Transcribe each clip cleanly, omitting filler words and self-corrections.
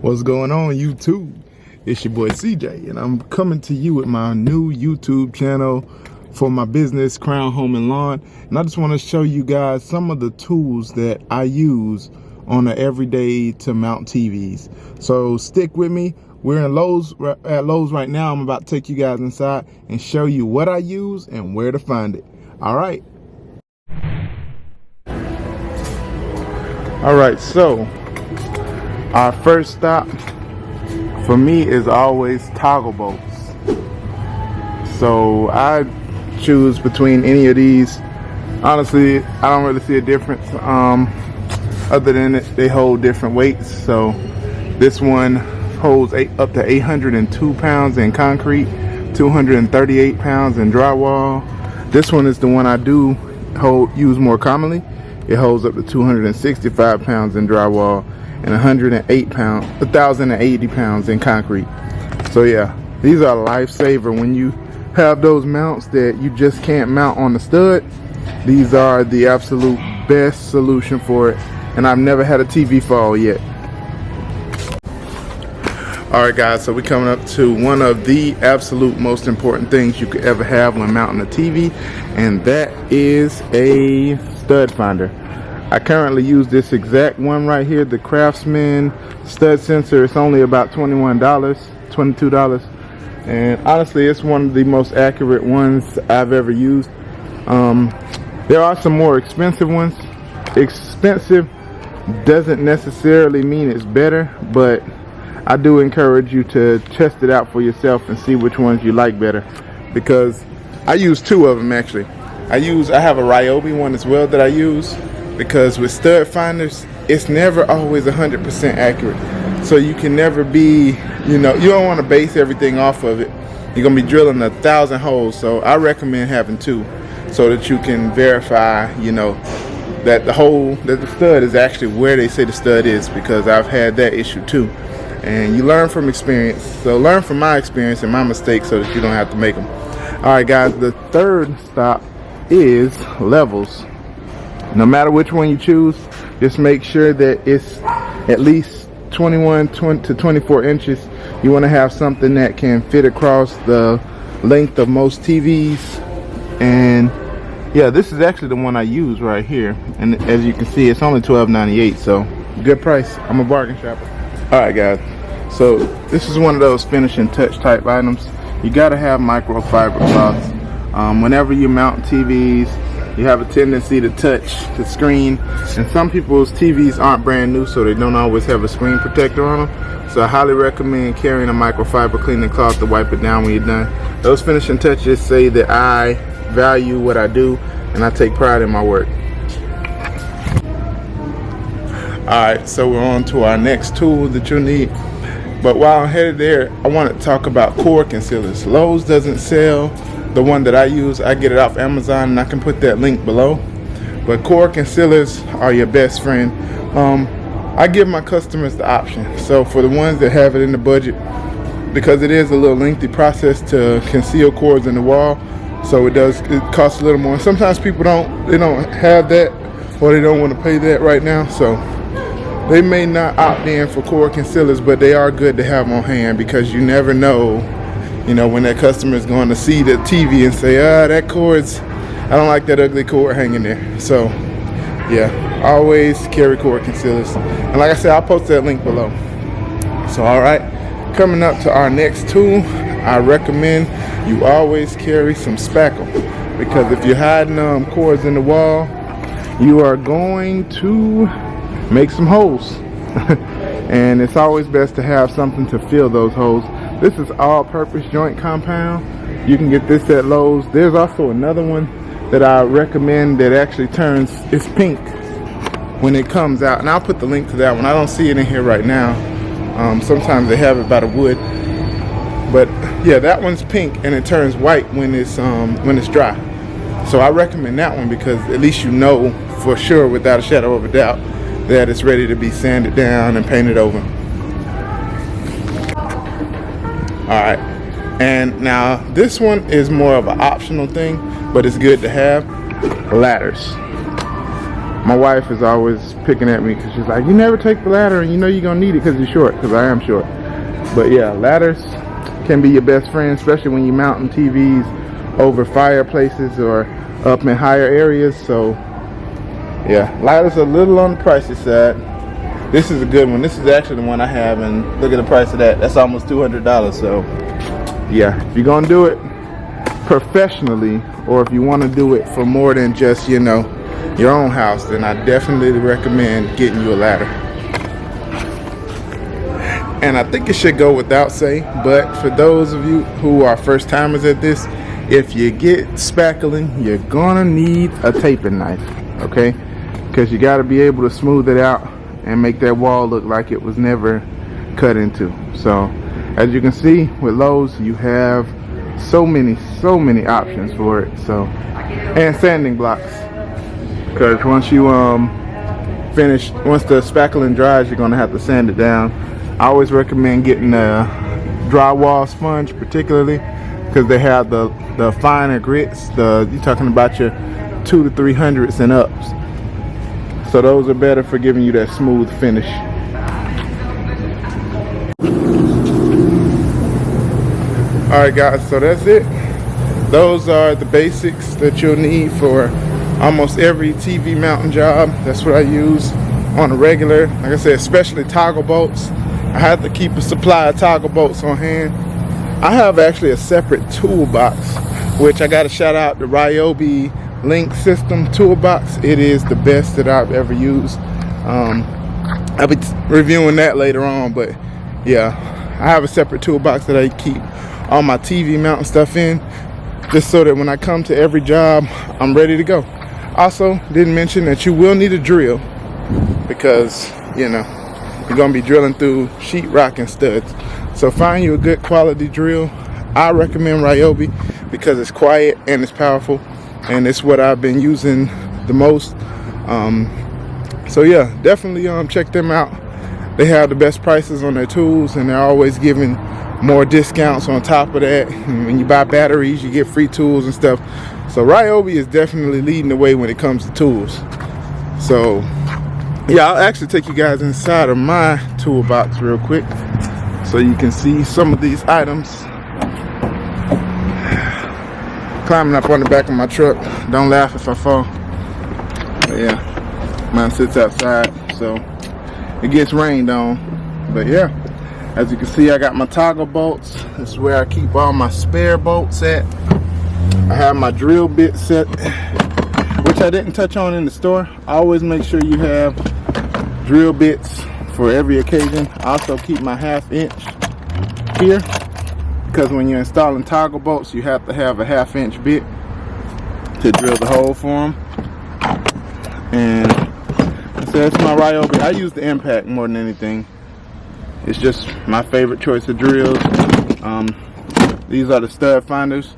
What's going on, YouTube? It's your boy CJ, and I'm coming to you with my new YouTube channel for my business, Crown Home and Lawn. And I just want to show you guys some of the tools that I use on an everyday to mount TVs. So stick with me. We're in Lowe's right now. I'm about to take you guys inside and show you what I use and where to find it. All right. All right, so our first stop for me is always toggle bolts. So I choose between any of these. Honestly, I don't really see a difference other than they hold different weights. So this one holds up to 802 pounds in concrete, 238 pounds in drywall. This one is the one I do use more commonly. It holds up to 265 pounds in drywall and 1,080 pounds in concrete. So yeah, these are a lifesaver when you have those mounts that you just can't mount on the stud. These are the absolute best solution for it, and I've never had a TV fall yet. Alright guys, so we're coming up to one of the absolute most important things you could ever have when mounting a TV, and that is a stud finder. I currently use this exact one right here, the Craftsman stud sensor. It's only about $21, $22, and honestly it's one of the most accurate ones I've ever used. There are some more expensive ones. Expensive doesn't necessarily mean it's better, but I do encourage you to test it out for yourself and see which ones you like better, because I use two of them actually. I have a Ryobi one as well that I use, because with stud finders it's never always 100% accurate. So you can never be, you don't want to base everything off of it. You're gonna be drilling 1,000 holes. So I recommend having two, so that you can verify, that the stud is actually where they say the stud is, because I've had that issue too. And you learn from experience. So learn from my experience and my mistakes so that you don't have to make them. All right guys, the third stop is levels. No matter which one you choose, just make sure that it's at least 21 to 24 inches. You want to have something that can fit across the length of most TVs. And yeah, this is actually the one I use right here. And as you can see, it's only $12.98, so good price. I'm a bargain shopper. Alright guys, so this is one of those finishing touch type items. You gotta have microfiber cloths. Whenever you mount TVs, you have a tendency to touch the screen, and some people's TVs aren't brand new, so they don't always have a screen protector on them. So I highly recommend carrying a microfiber cleaning cloth to wipe it down when you're done. Those finishing touches say that I value what I do and I take pride in my work. Alright, so we're on to our next tool that you'll need. But while I'm headed there, I want to talk about cord concealers. Lowe's doesn't sell the one that I use. I get it off Amazon, and I can put that link below. But cord concealers are your best friend. I give my customers the option. So for the ones that have it in the budget, because it is a little lengthy process to conceal cords in the wall, so it costs a little more. Sometimes people don't have that, or they don't want to pay that right now, so they may not opt in for cord concealers, but they are good to have on hand, because you never know, when that customer is going to see the TV and say, that cord's, I don't like that ugly cord hanging there. So yeah, always carry cord concealers. And like I said, I'll post that link below. So all right, coming up to our next tool, I recommend you always carry some spackle, because if you're hiding cords in the wall, you are going to make some holes. And it's always best to have something to fill those holes. This is all-purpose joint compound. You can get this at Lowe's. There's also another one that I recommend that actually it's pink when it comes out, and I'll put the link to that one. I don't see it in here right now. Sometimes they have it by the wood, but yeah, that one's pink and it turns white when it's dry. So I recommend that one, because at least for sure, without a shadow of a doubt, that it's ready to be sanded down and painted over. Alright, and now this one is more of an optional thing, but it's good to have: ladders. My wife is always picking at me because she's like, you never take the ladder and you know you're going to need it because you're short, because I am short. But yeah, ladders can be your best friend, especially when you're mounting TVs over fireplaces or up in higher areas. So yeah, ladders are a little on the pricey side. This is a good one. This is actually the one I have, and look at the price of that. That's almost $200. So yeah, if you're gonna do it professionally, or if you want to do it for more than just, you know, your own house, then I definitely recommend getting you a ladder. And I think it should go without saying, but for those of you who are first timers at this, if you get spackling, you're gonna need a taping knife, okay? Because you got to be able to smooth it out and make that wall look like it was never cut into. So as you can see with Lowe's, you have so many options for it. So, and sanding blocks, because once you finish, once the spackling dries, you're gonna have to sand it down. I always recommend getting a drywall sponge, particularly because they have the finer grits. You're talking about your 200 to 300s and ups. So those are better for giving you that smooth finish. Alright guys, so that's it. Those are the basics that you'll need for almost every TV mounting job. That's what I use on a regular. Like I said, especially toggle bolts. I have to keep a supply of toggle bolts on hand. I have actually a separate toolbox, which I got to shout out the Ryobi Link System toolbox. It is the best that I've ever used. I'll be reviewing that later on, but yeah, I have a separate toolbox that I keep all my TV mounting stuff in, just so that when I come to every job, I'm ready to go. Also, didn't mention that you will need a drill, because you know you're gonna be drilling through sheetrock and studs. So find you a good quality drill. I recommend Ryobi because it's quiet and it's powerful, and it's what I've been using the most. So yeah, definitely check them out. They have the best prices on their tools, and they're always giving more discounts on top of that. And when you buy batteries, you get free tools and stuff. So Ryobi is definitely leading the way when it comes to tools. So yeah, I'll actually take you guys inside of my toolbox real quick so you can see some of these items. Climbing up on the back of my truck. Don't laugh if I fall. But yeah, mine sits outside, so it gets rained on. But yeah, as you can see, I got my toggle bolts. This is where I keep all my spare bolts at. I have my drill bit set, which I didn't touch on in the store. I always make sure you have drill bits for every occasion. I also keep my 1/2 inch here, because when you're installing toggle bolts, you have to have a 1/2 inch bit to drill the hole for them. And so that's my Ryobi. I use the Impact more than anything. It's just my favorite choice of drills. These are the stud finders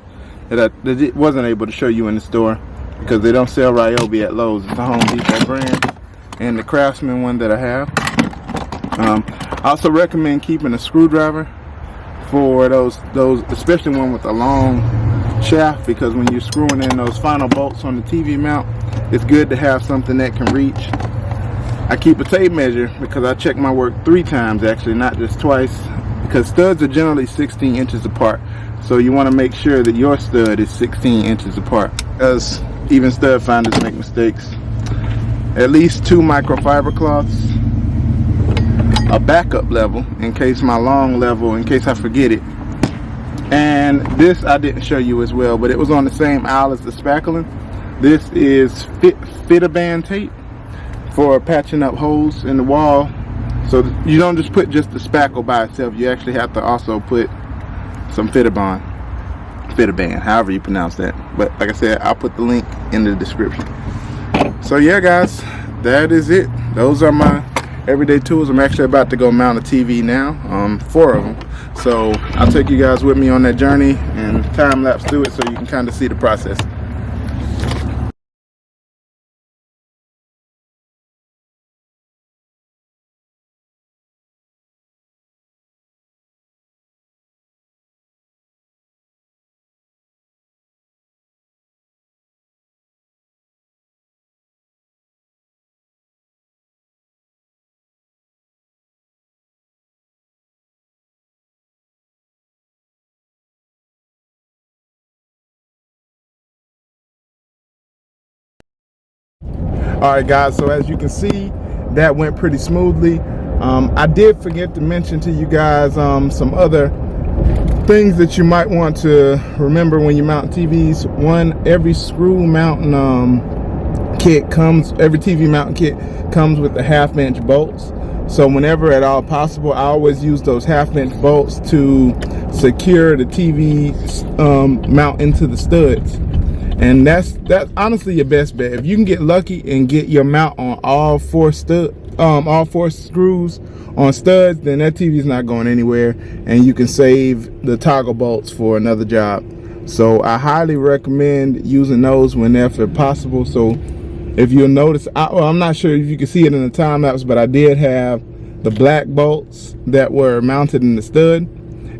that I wasn't able to show you in the store because they don't sell Ryobi at Lowe's. It's a Home Depot brand, and the Craftsman one that I have. I also recommend keeping a screwdriver for those, especially one with a long shaft, because when you're screwing in those final bolts on the TV mount, it's good to have something that can reach. I keep a tape measure because I check my work 3 times, actually, not just twice, because studs are generally 16 inches apart. So you want to make sure that your stud is 16 inches apart, because even stud finders make mistakes. At least 2 microfiber cloths, a backup level in case my long level, in case I forget it. And this I didn't show you as well, but it was on the same aisle as the spackling. This is Fit-A-Band tape for patching up holes in the wall. So you don't just put just the spackle by itself, you actually have to also put some Fit-A-Band, however you pronounce that. But like I said, I'll put the link in the description. So yeah guys, that is it. Those are my everyday tools. I'm actually about to go mount a TV now, 4 of them. So I'll take you guys with me on that journey and time lapse through it so you can kind of see the process. Alright guys, so as you can see, that went pretty smoothly. I did forget to mention to you guys some other things that you might want to remember when you mount TVs. One, every screw mounting kit comes, every TV mounting kit comes with the 1/2 inch bolts. So whenever at all possible, I always use those 1/2 inch bolts to secure the TV mount into the studs. And that's honestly your best bet. If you can get lucky and get your mount on all four screws on studs, then that TV is not going anywhere, and you can save the toggle bolts for another job. So I highly recommend using those whenever possible. So if you'll notice, I'm not sure if you can see it in the time lapse, but I did have the black bolts that were mounted in the stud,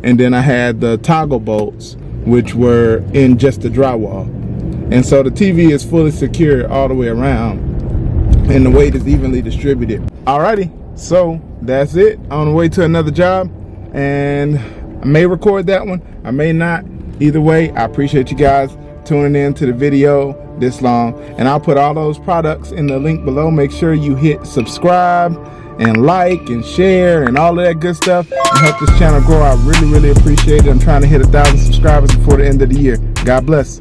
and then I had the toggle bolts which were in just the drywall. And so the TV is fully secure all the way around, and the weight is evenly distributed. Alrighty, so that's it. On the way to another job, and I may record that one, I may not. Either way, I appreciate you guys tuning in to the video this long, and I'll put all those products in the link below. Make sure you hit subscribe and like and share and all of that good stuff, and help this channel grow. I really appreciate it. I'm trying to hit 1,000 subscribers before the end of the year. God bless.